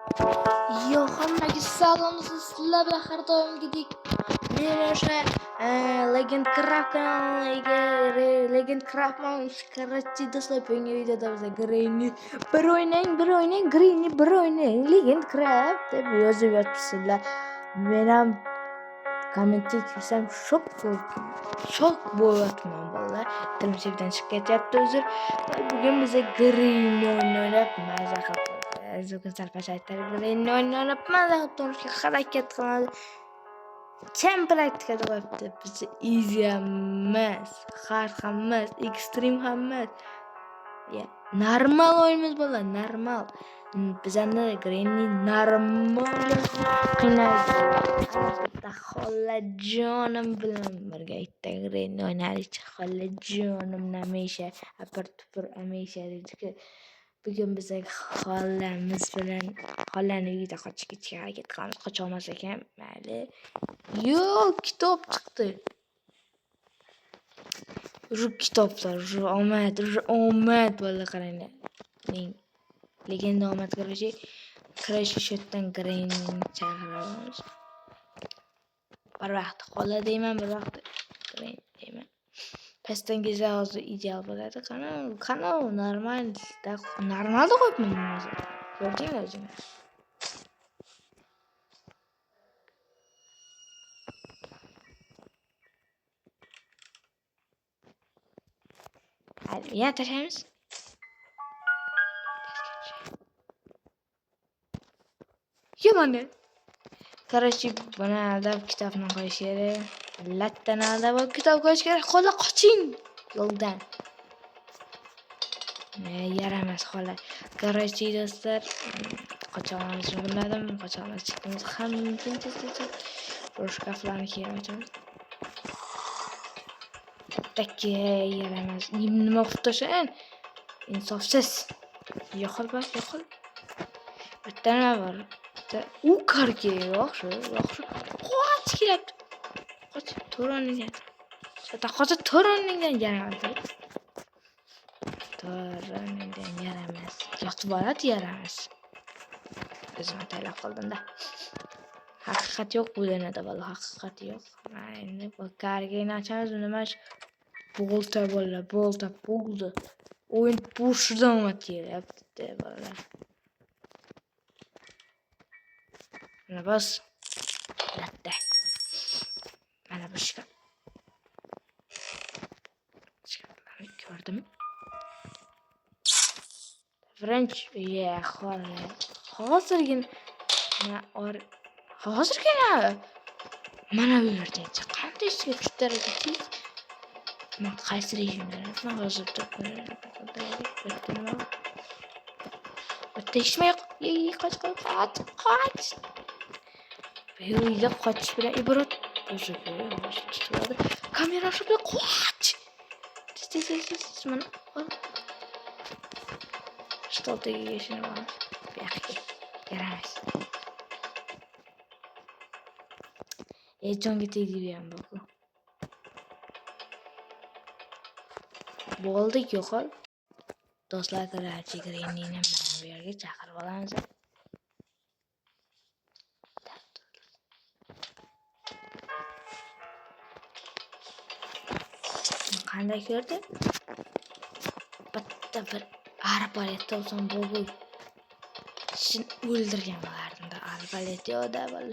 Yo, hammaga salom, sizlar bilan har doimgidek men o'sha Legend Craft kanaliga Legend Craftman короче do'stlar, bugungi videoda biz Granny bir o'ynang, Granny bir o'ynang, Legend Craft deb yozib yotibsizlar. Men ham kommentga kirsam shok bo'lyapman bolalar. Tilim sepdan chiqib ketyapti, uzr. Bugun biz Granny o'ynab maza qilib Bugun salpash aytadi, Granny o'ynab maza qilib turishga harakat qiladi. Kim praktikada qo'yibdi? Biz easy emas, hard ham emas, extreme ham emas. Normal o'yinimiz bolalar, normal. Bizanda Granny normal qiynaydi. Xolajonim bilan birga bitta Granny o'ynaylik. Xolajonim hamisha apir-tupir hamisha deydi-ku. Bugun biz xolamiz bilan xolani uyida qochishga harakat qilamiz. Qocha olmas ekan, mayli. Yo'q, kitob chiqdi. Kitoblar, omad bola qaranglar. Legenda omad kirish shotdan Granny chaqiramiz. Bir vaqt xola deyman, bir vaqt Granny deyman. Pastangiz hozir ideal bo'ladi. Qani normalda qo'yibman hozir. Ko'rdinglar o'zingiz. Hadi, yana tashlaymiz. Yomon. Короче, buni aldab kitobni qo'yish kerak. Lattan aldab kitob qo'yish kerak. Xola qoching yo'ldan. Yaramas xola. Короче, do'stlar, qocha olmasini bilmadim. Qocha olmas chiqdimiz. Hamma tinch. Shkaflarni kiyib ochamiz. Takka yaramas. Nima qilib tashlang? Insofsiz. Yo'qol. Bitta nima bor? U karga yaxshi. Qoch kelyapti. Qoch to'roningdan. Hozir to'roningdan yaramas. To'roningdan yaramas. Yotib oladi yaramas. O'zim taylab qoldim-da. Haqiqat yo'q bu dunyoda, bola, haqiqat yo'q. Endi bu kargani ochamiz, nima bolta bo'ldi. O'yin pushidan o'tyapti, bolalar. Mana bas. Latta. Mana bu shkaf. Shkaflarni ko'rdim. French, hozirgina mana bu yerda qanday ishga tushdilar ekan. Men qaysi rejimda hozir turibman. Tekishmay qoch. Uyda qochish bilan iborat. O'zi tutadi. Kamera shu bilan qoch. Tez mana. Stoltagi yeshini bor. Bu yoqqa yaramas. Jonga tegdi ham bu. Bo'ldi, yo'qol. Do'stlar, Grannyni mana bu yerga chaqirib olamiz. Qanday ko'rdi? Bitta bir arbalet olsam bo'g'uy. Shin o'ldirgan bo'lardim-da, arbalet yo'da bo'l.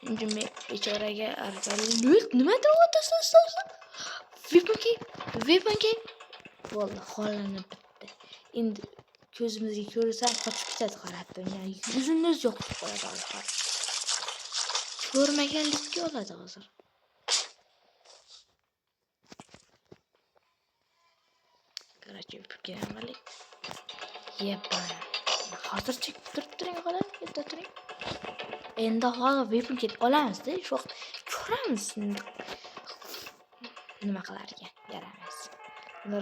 Endi men bechoraga arbalet nima deyapsiz? Weaponki. Bo'ldi, xolani bitdi. Endi ko'zimizga ko'rsa qochib ketadi, qarabdi. Yuzingiz yo'qib qoladi hozir. Ko'rmaganlikka oladi hozir. Короче, pukiramilik. Yepana. Hozir chek turing xola, yerda turing. Endi hozir weapon ket olamiz-da, shu ko'ramiz. Nima qilar ekan, yaramas.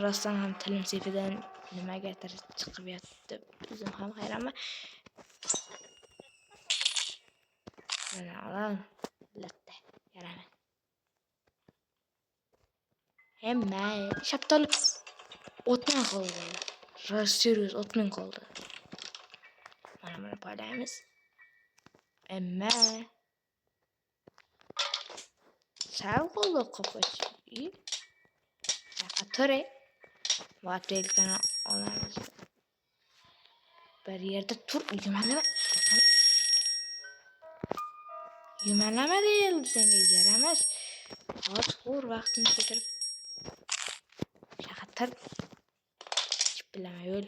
Rostdan ham tilim sepidan nimagadir chiqib yotdi. O'zim ham hayronman. Mana olam, latta, yaramas. Hamma shaptol o'tmay qoldi. Serious o'tmay qoldi. Mana buni paylaymiz. Emma. Sağ kolu kapatıyor. Yakatore. Vatvelkana olamiz. Bir yerde tur yumalama deyildi senga yaramas. Hozir ko'r vaqtini ketirib. Shaqatar. Bilmay yo'l.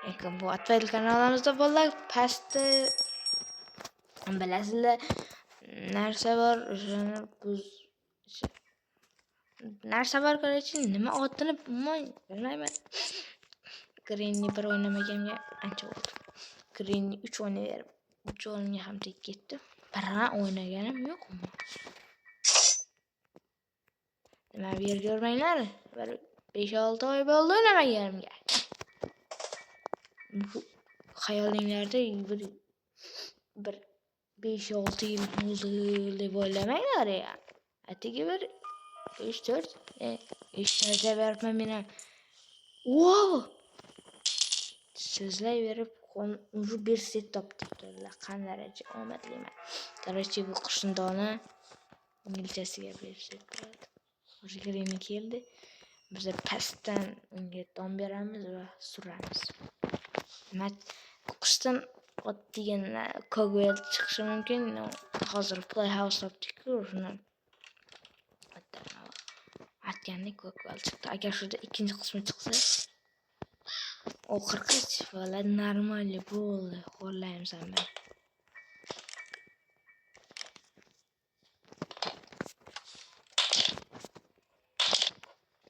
Lekin bu Atvel kanalimizda bolalar pastda bilasizlar narsa bor, o'shani biz narsa bor qaraychi, nima otini bilmayman. Greenni bir o'ynamagamga ancha bo'ldi. Greenni 3 o'ynaverib, 3 o'yinga ham tek ketdi. Birini o'ynaganim yo'q. Nima bir ko'rmanglar. Bir 5-6 oy bo'ldi o'ynamaganimga. Xayolinglarda bir 5-6 yil bo'ldi deb o'ylamanglar ya. Atigi bir 3-4 ishlarga beribman men ham. Wow! So'zlayverib уже bir set topdik. Qanday omadliman. Короче, bu qishindoni milchasiga bersak bo'ladi. Уже Green keldi. Biz pastdan unga tom beramiz va suramiz. Qishdan ot degan kogwell chiqishi mumkin. Hozir playhouse topdik-ku, shuni atgandek kogwell chiqdi. Agar shunda ikkinchi qismi chiqsa, o 40 falan normal bo'ldi. Xo'rlaymiz hamma.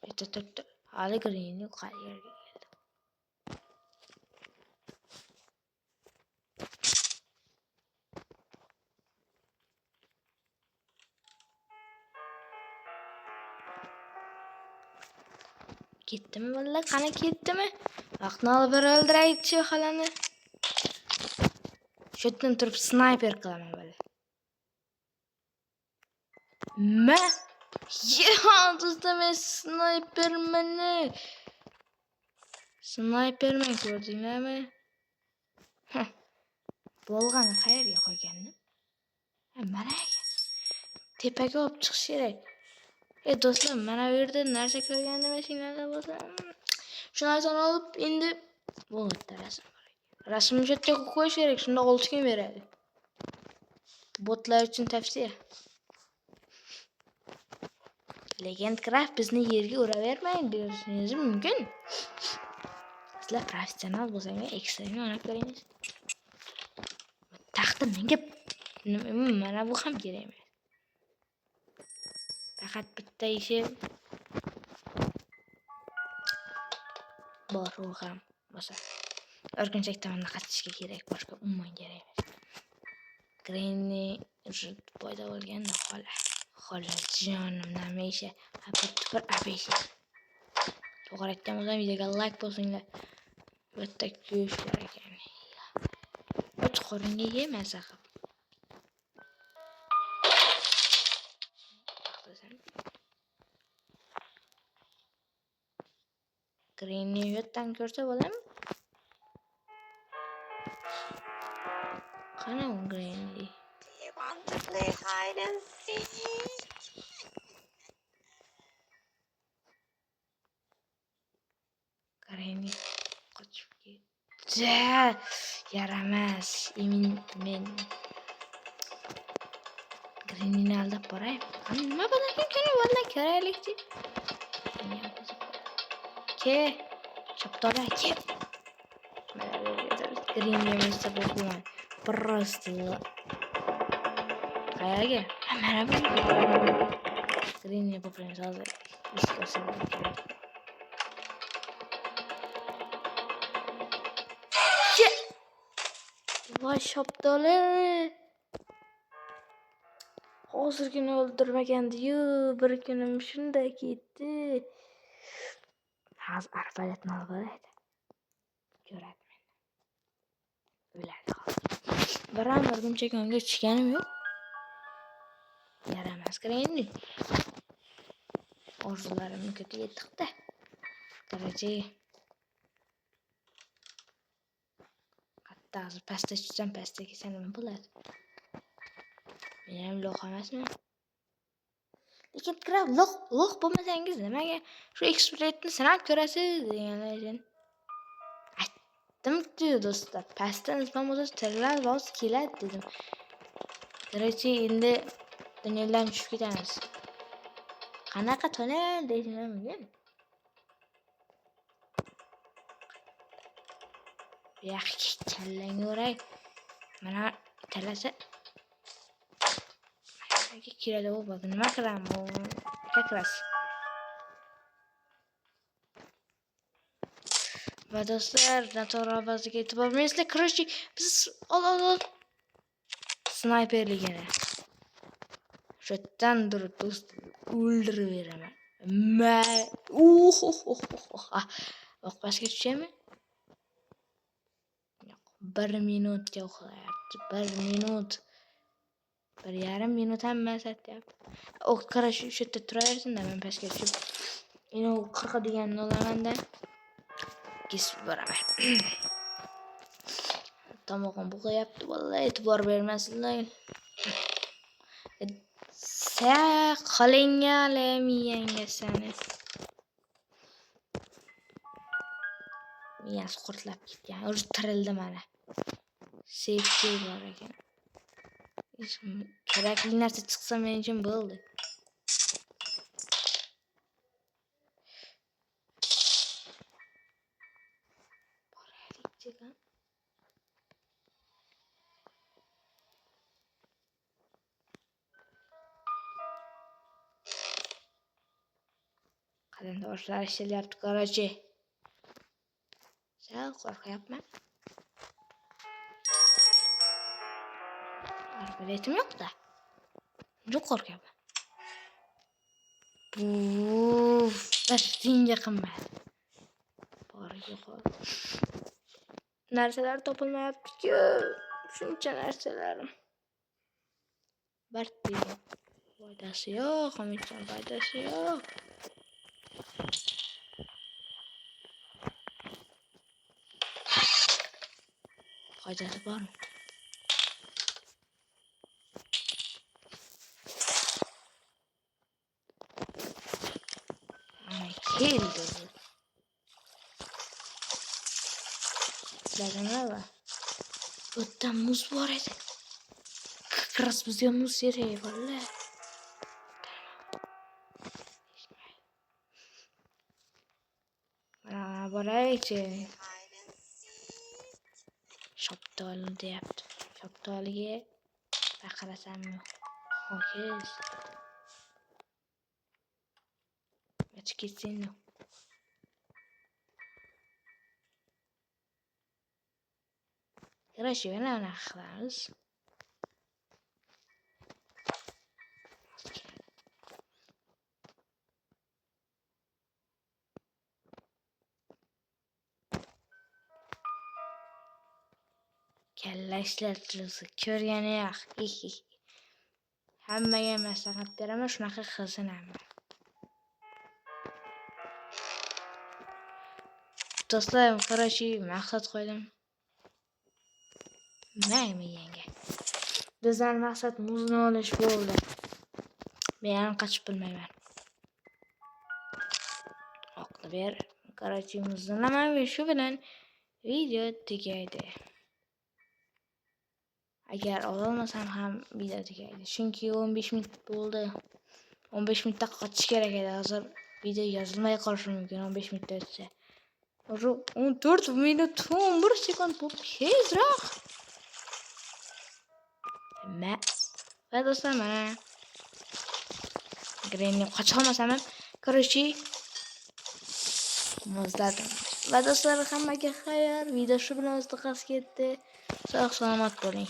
Bitta hali Greenni qayerga keldi. Ketdimi vallahi? Qani ketdimi? Vaqtni olib bir o'ldiraychi xalani. Shu yerdan turib snayper qilaman vallahi. Ya do'stim, snayperman ko'rdinglarmi? Bo'lg'ani qayerga qo'ygandim? Mana tepaga olib chiqish kerak. Do'stlar, mana bu yerda narsa ko'rganda mashinalar bo'lsa, shu narsani olib endi bo'ldi rasm. Rasmni shu yerga qo'yish kerak, shunda olishga beradi. Botlar uchun tavsiya. Legend Craft bizni yerga uravermaydi deyirsiniz mumkin. Sizlar professional bo'lsangiz ekstrani o'ynab ko'ringiz. Taxta menga mana bu ham kerak emas. Faqat bitta ishi bor, u ham bo'lsa. O'rgimchak tomonda qatishga kerak, boshqa umuman kerak emas. Greenni paydo bo'lganda xola namisha bir abeshi. To'g'ri aytgan bo'lsam, videoga like bosinglar. Bitta ko'shlar ekan. Och qoringa yemasa ham. Greenni yotdan ko'rsa bo'ladimi? Qani u Greenni? Do you want to play hide and seek? Greenni qochib ketdi. Yaramas. Men Greenni aldab boray. Nima bo'lar ekan? Vallahi keraklikchi. Ke, chaptola ke. Greenni mesta bo'lgan. Просто qayerga? Mana bu. Greenni poplaymiz hozir. Iskasi. Voy shoptola. Hozirgina o'ldirmagandi-yu, bir kunim shunday ketdi. Hozir arbaletni olib oladi. Ko'radi meni. O'ladi hozir. Biram o'rgimchak unga tushganim yo'q. Yaramas Greenni. Orzularimni ko'ta yetdi-da. Qarachi. katta hozir pastga tushsam pastga kelsam nima bo'ladi? Men ham loq emasman. Lekin kirab loq bo'lmasangiz nimaga shu ekspertni sinab ko'rasiz deganlar uchun aytdim-ku do'stlar. Pastdan nisbatan bo'lsa tirlar voz keladi dedim. Короче, endi dunyodan tushib ketamiz. Qanaqa tonel deyishim mumkin? Yaxshi kallang o'ray. Mana talasa kiradi u bak nima qilaman bu как раз. Va do'stlar, noto'g'ri ovoziga e'tibor berasizlar. Короче, biz ol snayperligini shotdan turib do'st o'ldiraveraman. O'qpasga tushaymi? Yo'q, 1 minutga uxlayapti. 1 minut. 1,5 minut ham emas aytyapti. O qarash shu yerda turaversin-da, men pastga tushib. Endi u 40 deganini olaman-da. Kesib boraman. Tomog'im bo'g'ayapti, vallahi e'tibor bermasizlar. Qo'lingga miyangga sani. Miyasi qurtlab ketgan. O'zi tirildi mana. Safety bor ekan. Kerakli narsa chiqsa men uchun bo'ldi. Boraylik degan. Qarindoshlar ishlayapti, короче. Sal qo'rqyapman. Arbaletim yo'q-da. Juda qo'rqyapman. Bir tiyinga qimmat. Bor yo'q. Narsalar topilmayapti-ku. Shuncha narsalarim. Bir tiyin. Foydasi yo'q, hamisha foydasi yo'q. Foydasi bormi? Keldi. Nima? O'tda muz bor edi. Kras bizga muz kerak vallahi. Mana boraychi. Shoptoli deyapti. Shoptoliga baqirasammi? Ho'kiz. Qochib ketsin. Qarashib yana qilamiz. Kalla ishlattirsa ko'rgani yo'q. Hammaga maslahat beraman, shunaqa qilsin hamma. Do'stlar, qarashib maqsad qo'ydim. Maymi yanga. Bizning maqsad muzni olish bo'ldi. Men ham qochib bilmayman. Oqni ber. Qarashib muzni olaman va shu bilan video tugaydi. Agar ololmasam ham video tugaydi. Chunki 15 minut bo'ldi. 15 minutda qochish kerak edi. Hozir video yozilmay qolishi mumkin 15 minutda o'tsa. 14 minut 11 sekund bu tezroq. Va do'stlar mana Grenni qocholmasam ham короче muzladim. Va do'stlar hammaga xayr. Video shu bilan o'z to'qasi ketdi. Sog' salomat bo'ling.